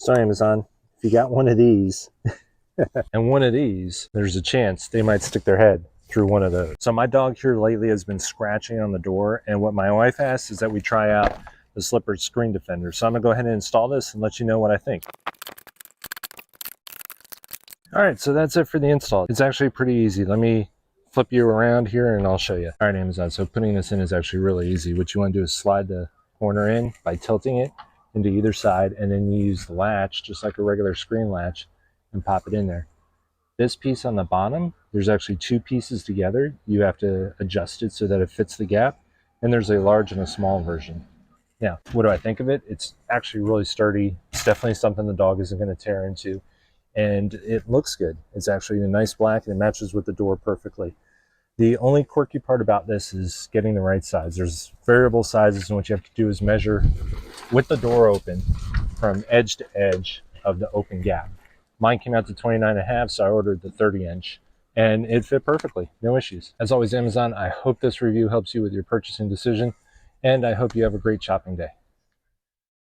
So Amazon, if you got one of these and one of these, there's a chance they might stick their head through one of those. So my dog here lately has been scratching on the door, and what my wife asked is that we try out this Lippert screen defender. So I'm gonna go ahead and install this and let you know what I think. All right, so that's it for the install. It's actually pretty easy. Let me flip you around here and I'll show you. All right, Amazon, so putting this in is actually really easy. What you want to do is slide the corner in by tilting it into either side, and then you use the latch just like a regular screen latch and pop it in there. This piece on the bottom, there's actually two pieces together. You have to adjust it so that it fits the gap, and there's a large and a small version. Now, what do I think of it? It's actually really sturdy. It's definitely something the dog isn't going to tear into, and it looks good. It's actually a nice black and it matches with the door perfectly. The only quirky part about this is getting the right size. There's variable sizes, and what you have to do is measure with the door open from edge to edge of the open gap. Mine came out to 29.5, so I ordered the 30-inch, and it fit perfectly, no issues. As always, Amazon, I hope this review helps you with your purchasing decision, and I hope you have a great shopping day.